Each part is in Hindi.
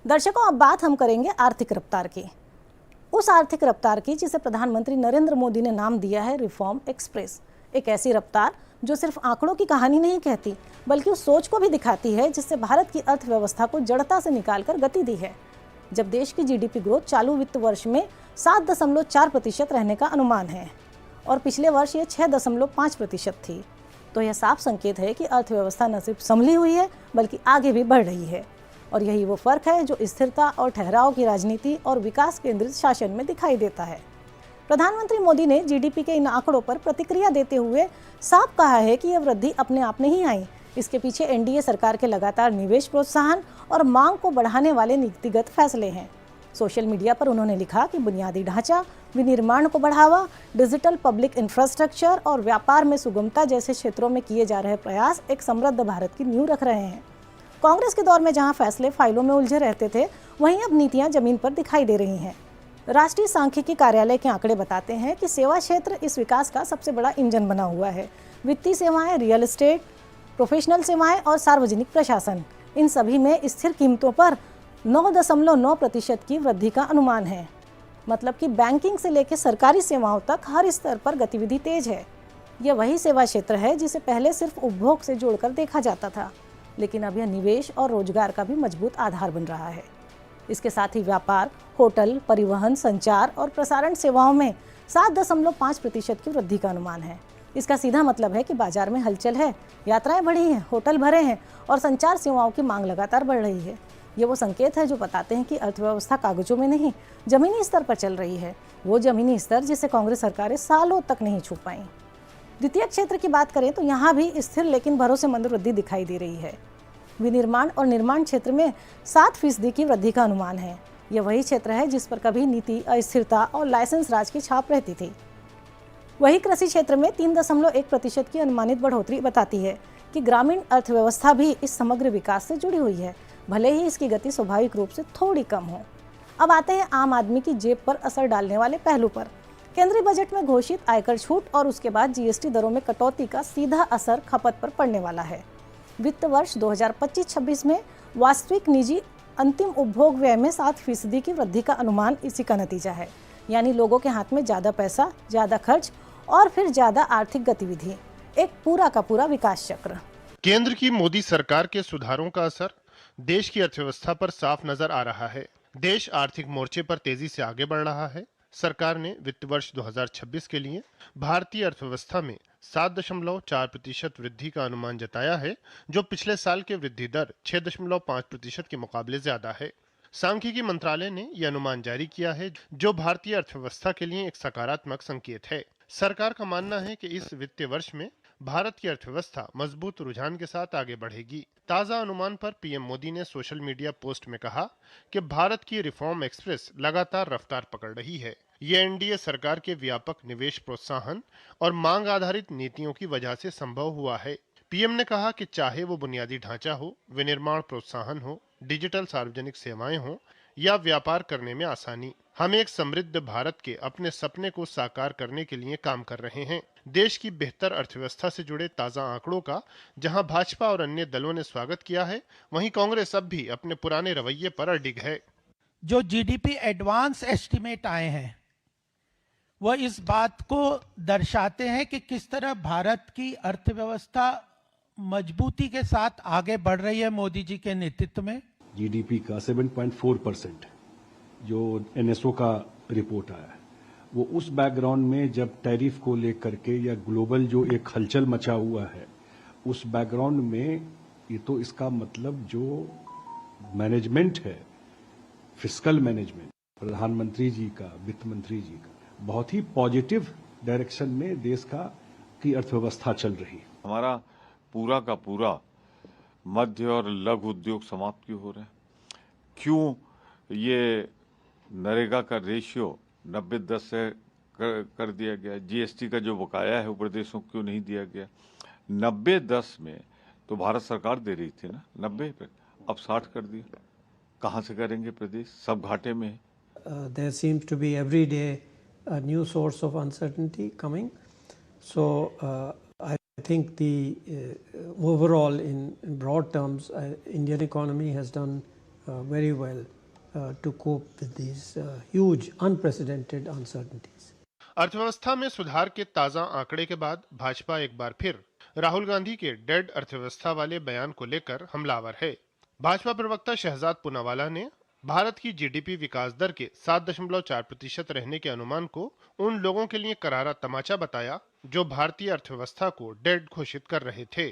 दर्शकों, अब बात हम करेंगे आर्थिक रफ्तार की। उस आर्थिक रफ्तार की जिसे प्रधानमंत्री नरेंद्र मोदी ने नाम दिया है रिफॉर्म एक्सप्रेस। एक ऐसी रफ्तार जो सिर्फ आंकड़ों की कहानी नहीं कहती, बल्कि उस सोच को भी दिखाती है जिससे भारत की अर्थव्यवस्था को जड़ता से निकालकर गति दी है। जब देश की जीडीपी ग्रोथ चालू वित्त वर्ष में 7.4% रहने का अनुमान है और पिछले वर्ष ये 6.5% थी, तो यह साफ संकेत है कि अर्थव्यवस्था न सिर्फ संभली हुई है बल्कि आगे भी बढ़ रही है। और यही वो फर्क है जो स्थिरता और ठहराव की राजनीति और विकास केंद्रित शासन में दिखाई देता है। प्रधानमंत्री मोदी ने जीडीपी के इन आंकड़ों पर प्रतिक्रिया देते हुए साफ कहा है कि यह वृद्धि अपने आप नहीं आई। इसके पीछे एनडीए सरकार के लगातार निवेश प्रोत्साहन और मांग को बढ़ाने वाले नीतिगत फैसले हैं। सोशल मीडिया पर उन्होंने लिखा कि बुनियादी ढांचा, विनिर्माण को बढ़ावा, डिजिटल पब्लिक इंफ्रास्ट्रक्चर और व्यापार में सुगमता जैसे क्षेत्रों में किए जा रहे प्रयास एक समृद्ध भारत की नींव रख रहे हैं। कांग्रेस के दौर में जहां फैसले फाइलों में उलझे रहते थे, वहीं अब नीतियां जमीन पर दिखाई दे रही हैं। राष्ट्रीय सांख्यिकी कार्यालय के आंकड़े बताते हैं कि सेवा क्षेत्र इस विकास का सबसे बड़ा इंजन बना हुआ है। वित्तीय सेवाएं, रियल एस्टेट, प्रोफेशनल सेवाएं और सार्वजनिक प्रशासन, इन सभी में स्थिर कीमतों पर 9.9% की वृद्धि का अनुमान है। मतलब कि बैंकिंग से लेकर सरकारी सेवाओं तक हर स्तर पर गतिविधि तेज है। यह वही सेवा क्षेत्र है जिसे पहले सिर्फ उपभोग से जोड़कर देखा जाता था, लेकिन अब यह निवेश और रोजगार का भी मजबूत आधार बन रहा है। इसके साथ ही व्यापार, होटल, परिवहन, संचार और प्रसारण सेवाओं में 7.5% की वृद्धि का अनुमान है। इसका सीधा मतलब है कि बाजार में हलचल है, यात्राएं बढ़ी हैं, होटल भरे हैं और संचार सेवाओं की मांग लगातार बढ़ रही है। ये वो संकेत है जो बताते हैं कि अर्थव्यवस्था कागजों में नहीं, जमीनी स्तर पर चल रही है। वो जमीनी स्तर जिसे कांग्रेस सरकारें सालों तक नहीं छू पाई। द्वितीय क्षेत्र की बात करें तो यहाँ भी स्थिर लेकिन भरोसेमंद वृद्धि दिखाई दे रही है। विनिर्माण और निर्माण क्षेत्र में 7% की वृद्धि का अनुमान है। यह वही क्षेत्र है जिस पर कभी नीति अस्थिरता और लाइसेंस राज की छाप रहती थी। वही कृषि क्षेत्र में 3.1% की अनुमानित बढ़ोतरी बताती है कि ग्रामीण अर्थव्यवस्था भी इस समग्र विकास से जुड़ी हुई है, भले ही इसकी गति स्वाभाविक रूप से थोड़ी कम हो। अब आते हैं आम आदमी की जेब पर असर डालने वाले पहलू पर। केंद्रीय बजट में घोषित आयकर छूट और उसके बाद जीएसटी दरों में कटौती का सीधा असर खपत पर पड़ने वाला है। वित्त वर्ष 2025-26 में वास्तविक निजी अंतिम उपभोग व्यय में 7% की वृद्धि का अनुमान इसी का नतीजा है। यानी लोगों के हाथ में ज्यादा पैसा, ज्यादा खर्च और फिर ज्यादा आर्थिक गतिविधि, एक पूरा का पूरा विकास चक्र। केंद्र की मोदी सरकार के सुधारों का असर देश की अर्थव्यवस्था पर साफ नजर आ रहा है। देश आर्थिक मोर्चे पर तेजी से आगे बढ़ रहा है। सरकार ने वित्त वर्ष 2026 के लिए भारतीय अर्थव्यवस्था में 7.4% वृद्धि का अनुमान जताया है, जो पिछले साल के वृद्धि दर 6.5% के मुकाबले ज्यादा है। सांख्यिकी मंत्रालय ने यह अनुमान जारी किया है, जो भारतीय अर्थव्यवस्था के लिए एक सकारात्मक संकेत है। सरकार का मानना है कि इस वित्तीय वर्ष में भारत की अर्थव्यवस्था मजबूत रुझान के साथ आगे बढ़ेगी। ताजा अनुमान पर पीएम मोदी ने सोशल मीडिया पोस्ट में कहा कि भारत की रिफॉर्म एक्सप्रेस लगातार रफ्तार पकड़ रही है। यह एनडीए सरकार के व्यापक निवेश प्रोत्साहन और मांग आधारित नीतियों की वजह से संभव हुआ है। पीएम ने कहा कि चाहे वो बुनियादी ढांचा हो, विनिर्माण प्रोत्साहन हो, डिजिटल सार्वजनिक सेवाएं हो या व्यापार करने में आसानी, हम एक समृद्ध भारत के अपने सपने को साकार करने के लिए काम कर रहे हैं। देश की बेहतर अर्थव्यवस्था से जुड़े ताजा आंकड़ों का जहां भाजपा और अन्य दलों ने स्वागत किया है, वहीं कांग्रेस अब भी अपने पुराने रवैये पर अडिग है। जो जीडीपी एडवांस एस्टीमेट आए हैं वह इस बात को दर्शाते हैं कि किस तरह भारत की अर्थव्यवस्था मजबूती के साथ आगे बढ़ रही है मोदी जी के नेतृत्व में। जीडीपी का 7.4% जो एनएसओ का रिपोर्ट आया है, वो उस बैकग्राउंड में जब टैरिफ को लेकर के या ग्लोबल जो एक हलचल मचा हुआ है, उस बैकग्राउंड में ये तो इसका मतलब जो मैनेजमेंट है, फिस्कल मैनेजमेंट प्रधानमंत्री जी का, वित्त मंत्री जी का, बहुत ही पॉजिटिव डायरेक्शन में देश की अर्थव्यवस्था चल रही है। हमारा पूरा का पूरा मध्य और लघु उद्योग समाप्त क्यों हो रहे हैं? क्यों ये नरेगा का रेशियो 90-10 से कर दिया गया? जीएसटी का जो बकाया है वो प्रदेशों को क्यों नहीं दिया गया? 90-10 में तो भारत सरकार दे रही थी ना, 90 पे, अब 60 कर दिया। कहाँ से करेंगे प्रदेश? सब घाटे में है। There seems to be every day a new source of uncertainty coming. So I think the overall in broad terms Indian economy has done very well to cope with these huge, unprecedented uncertainties. अर्थव्यवस्था में सुधार के ताजा आंकड़े के बाद भाजपा एक बार फिर राहुल गांधी के डेड अर्थव्यवस्था वाले बयान को लेकर हमलावर है। भाजपा प्रवक्ता शहजाद पूनावाला ने भारत की जीडीपी विकास दर के 7.4% रहने के अनुमान को उन लोगों के लिए करारा तमाचा बताया जो भारतीय अर्थव्यवस्था को डेड घोषित कर रहे थे।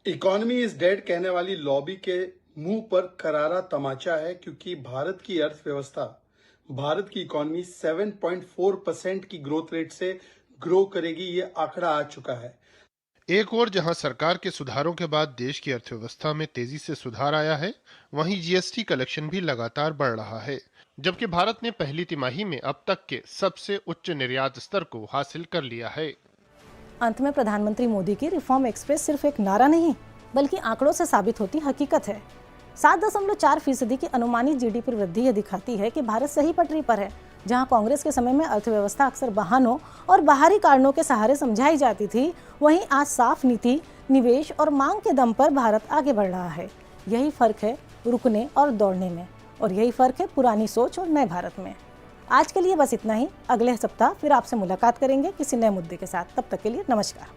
इकोनॉमी इज डेड कहने वाली लॉबी के मुंह पर करारा तमाचा है, क्योंकि भारत की अर्थव्यवस्था, भारत की इकोनॉमी 7.4% की ग्रोथ रेट से ग्रो करेगी, ये आंकड़ा आ चुका है। एक और जहां सरकार के सुधारों के बाद देश की अर्थव्यवस्था में तेजी से सुधार आया है, वहीं जीएसटी कलेक्शन भी लगातार बढ़ रहा है, जबकि भारत ने पहली तिमाही में अब तक के सबसे उच्च निर्यात स्तर को हासिल कर लिया है। अंत में प्रधानमंत्री मोदी की रिफॉर्म एक्सप्रेस सिर्फ एक नारा नहीं बल्कि आंकड़ों से साबित होती हकीकत है। 7.4% की अनुमानित जीडीपी वृद्धि यह दिखाती है कि भारत सही पटरी पर है। जहां कांग्रेस के समय में अर्थव्यवस्था अक्सर बहानों और बाहरी कारणों के सहारे समझाई जाती थी, वहीं आज साफ नीति, निवेश और मांग के दम पर भारत आगे बढ़ रहा है। यही फर्क है रुकने और दौड़ने में, और यही फर्क है पुरानी सोच और नए भारत में। आज के लिए बस इतना ही। अगले सप्ताह फिर आपसे मुलाकात करेंगे किसी नए मुद्दे के साथ। तब तक के लिए नमस्कार।